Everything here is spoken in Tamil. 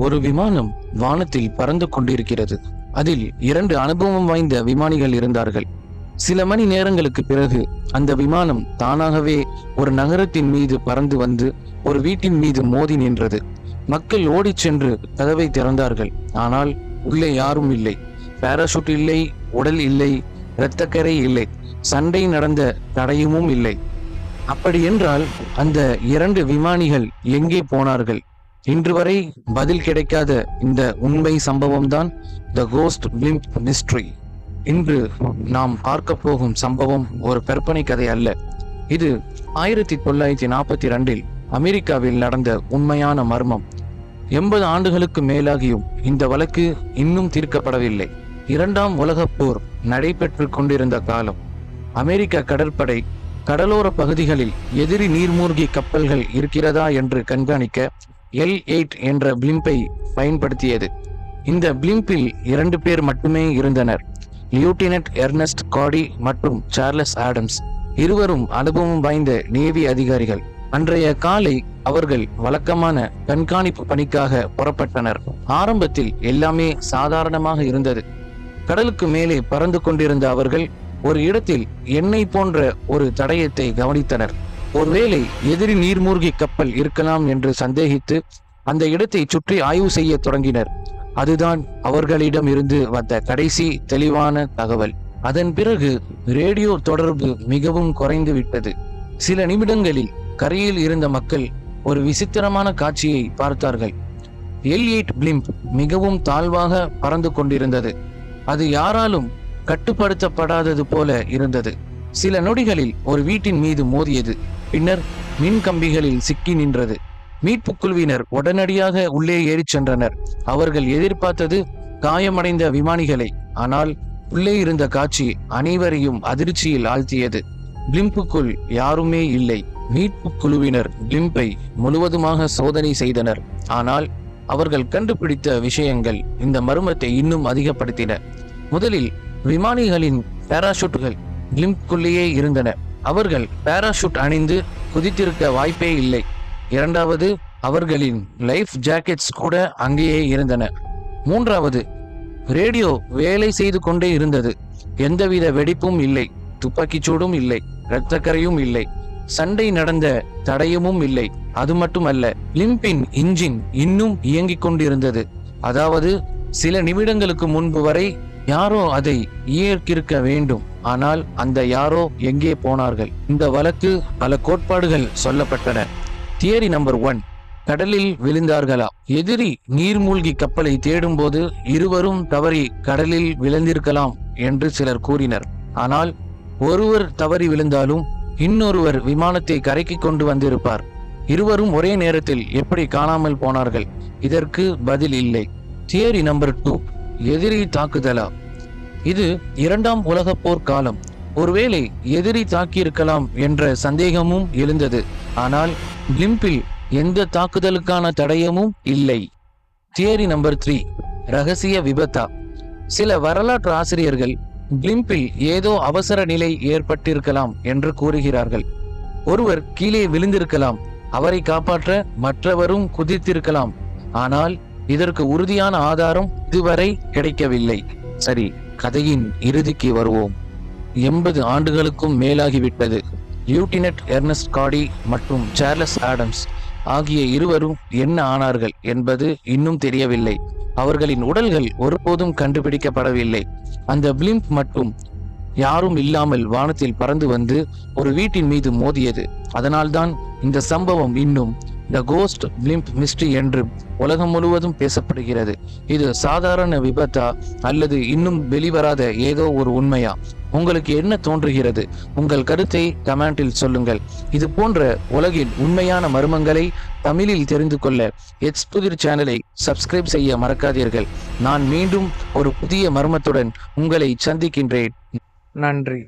ஒரு விமானம் வானத்தில் பறந்து கொண்டிருக்கிறது. அதில் 2 அனுபவம் வாய்ந்த விமானிகள் இருந்தார்கள். சில மணி நேரங்களுக்கு பிறகு அந்த விமானம் தானாகவே ஒரு நகரத்தின் மீது பறந்து வந்து ஒரு வீட்டின் மீது மோதி நின்றது. மக்கள் ஓடிச் சென்று கதவை திறந்தார்கள். ஆனால் உள்ளே யாரும் இல்லை. பாராசூட் இல்லை, உடல் இல்லை, இரத்தக்கரை இல்லை, சண்டை நடந்த தடயமும் இல்லை. அப்படி என்றால் அந்த 2 விமானிகள் எங்கே போனார்கள்? இன்று வரை பதில் கிடைக்காத இந்த உண்மை சம்பவம் தான் த கோஸ்ட் பிளிம்ப் மிஸ்ட்ரி. இன்று நாம் பார்க்க போகும் சம்பவம் ஒரு கற்பனை கதை அல்ல. இது 1942 அமெரிக்காவில் நடந்த உண்மையான மர்மம். 80 ஆண்டுகளுக்கு மேலாகியும் இந்த வழக்கு இன்னும் தீர்க்கப்படவில்லை. 2ஆம் உலகப் போர் நடைபெற்று கொண்டிருந்த காலம். அமெரிக்க கடற்படை கடலோர பகுதிகளில் எதிரி நீர்மூழ்கி கப்பல்கள் இருக்கிறதா என்று கண்காணிக்க L8 என்ற பிளிம்பை பயன்படுத்தியது. இந்த பிளிம்பில் 2 பேர் மட்டுமே இருந்தனர், லியூட்டினன்ட் எர்னஸ்ட் காடி மற்றும் சார்லஸ் ஆடம்ஸ். இருவரும் அனுபவம் வாய்ந்த நேவி அதிகாரிகள். அன்றைய காலை அவர்கள் வழக்கமான கண்காணிப்பு பணிக்காக புறப்பட்டனர். ஆரம்பத்தில் எல்லாமே சாதாரணமாக இருந்தது. கடலுக்கு மேலே பறந்து கொண்டிருந்த அவர்கள் ஒரு இடத்தில் எண்ணெய் போன்ற ஒரு தடயத்தை கவனித்தனர். ஒருவேளை எதிரி நீர்மூழ்கி கப்பல் இருக்கலாம் என்று சந்தேகித்து அந்த இடத்தை சுற்றி ஆய்வு செய்ய தொடங்கினர். அதுதான் அவர்களிடம் இருந்து வந்த கடைசி தெளிவான தகவல். அதன் பிறகு ரேடியோ தொடர்பு மிகவும் குறைந்து விட்டது. சில நிமிடங்களில் கரையில் இருந்த மக்கள் ஒரு விசித்திரமான காட்சியை பார்த்தார்கள். L8 பிளிம்ப் மிகவும் தாழ்வாக பறந்து கொண்டிருந்தது. அது யாராலும் கட்டுப்படுத்தப்படாதது போல இருந்தது. சில நொடிகளில் ஒரு வீட்டின் மீது மோதியது. பின்னர் மின் கம்பிகளில் சிக்கி நின்றது. மீட்பு குழுவினர் உடனடியாக உள்ளே ஏறிச் சென்றனர். அவர்கள் எதிர்பார்த்தது காயமடைந்த விமானிகளை. ஆனால் உள்ளே இருந்த காட்சி அனைவரையும் அதிர்ச்சியில் ஆழ்த்தியது. பிளிம்புக்குள் யாருமே இல்லை. மீட்பு குழுவினர் பிளிம்பை முழுவதுமாக சோதனை செய்தனர். ஆனால் அவர்கள் கண்டுபிடித்த விஷயங்கள் இந்த மர்மத்தை இன்னும் அதிகப்படுத்தின. முதலில் விமானிகளின் பாராசூட்டுகள் பிளிம்புக்குள்ளேயே இருந்தன. அவர்கள் பாராசூட் அணிந்து குதித்திருக்க வாய்ப்பே இல்லை. இரண்டாவது, அவர்களின் லைஃப் ஜாக்கெட்ஸ் கூட அங்கேயே இருந்தன. மூன்றாவது, ரேடியோ வேலை செய்து கொண்டே இருந்தது. எந்தவித வெடிப்பும் இல்லை, துப்பாக்கிச்சூடும் இல்லை, இரத்தக்கரையும் இல்லை, சண்டை நடந்த தடயமும் இல்லை. அது மட்டுமல்ல, பிளிம்பின் இன்ஜின் இன்னும் இயங்கிக் கொண்டிருந்தது. அதாவது சில நிமிடங்களுக்கு முன்பு வரை யாரோ அதை இயக்கியிருக்க வேண்டும். ஆனால் அந்த யாரோ எங்கே போனார்கள்? இந்த வழக்கு பல கோட்பாடுகள் சொல்லப்பட்டன. தியரி நம்பர் 1, கடலில் விழுந்தார்களா? எதிரி நீர்மூழ்கி கப்பலை தேடும் போது இருவரும் தவறி கடலில் விழுந்திருக்கலாம் என்று சிலர் கூறினர். ஆனால் ஒருவர் தவறி விழுந்தாலும் இன்னொருவர் விமானத்தை கரைக்கு கொண்டு வந்திருப்பார். இருவரும் ஒரே நேரத்தில் எப்படி காணாமல் போனார்கள்? இதற்கு பதில் இல்லை. தியரி நம்பர் 2, எதிரி தாக்குதலா? இது 2ஆம் உலகப் போர் காலம். ஒருவேளை எதிரி தாக்கியிருக்கலாம் என்ற சந்தேகமும் எழுந்தது. ஆனால் பிளிம்பில் எந்த தாக்குதலுக்கான தடயமும் இல்லை. தியரி நம்பர் 3, ரகசிய விபத்தா? சில வரலாற்று ஆசிரியர்கள் பிளிம்பில் ஏதோ அவசர நிலை ஏற்பட்டிருக்கலாம் என்று கூறுகிறார்கள். ஒருவர் கீழே விழுந்திருக்கலாம், அவரை காப்பாற்ற மற்றவரும் குதித்திருக்கலாம். ஆனால் இதற்கு உறுதியான ஆதாரம் இதுவரை கிடைக்கவில்லை. சரி, கதையின் இறுதிக்கு வருவோம். 80 ஆண்டுகளுக்கும் மேலாகிவிட்டது. லியூட்டினன்ட் எர்னஸ்ட் காடி மற்றும் சார்லஸ் ஆடம்ஸ் ஆகிய இருவரும் என்ன ஆனார்கள் என்பது இன்னும் தெரியவில்லை. அவர்களின் உடல்கள் ஒருபோதும் கண்டுபிடிக்கப்படவில்லை. அந்த பிளிம்ப் மட்டும் யாரும் இல்லாமல் வானத்தில் பறந்து வந்து ஒரு வீட்டின் மீது மோதியது. அதனால்தான் இந்த சம்பவம் இன்னும் த கோஸ்ட் பிளிம்ப் மிஸ்ட்ரி என்று உலகம் முழுவதும் பேசப்படுகிறது. இது சாதாரண விபத்தா அல்லது இன்னும் வெளிவராத ஏதோ ஒரு உண்மையா? உங்களுக்கு என்ன தோன்றுகிறது? உங்கள் கருத்தை கமெண்டில் சொல்லுங்கள். இது போன்ற உலகின் உண்மையான மர்மங்களை தமிழில் தெரிந்து கொள்ள எக்ஸ்புதிர் சேனலை சப்ஸ்கிரைப் செய்ய மறக்காதீர்கள். நான் மீண்டும் ஒரு புதிய மர்மத்துடன் உங்களை சந்திக்கின்றேன். நன்றி.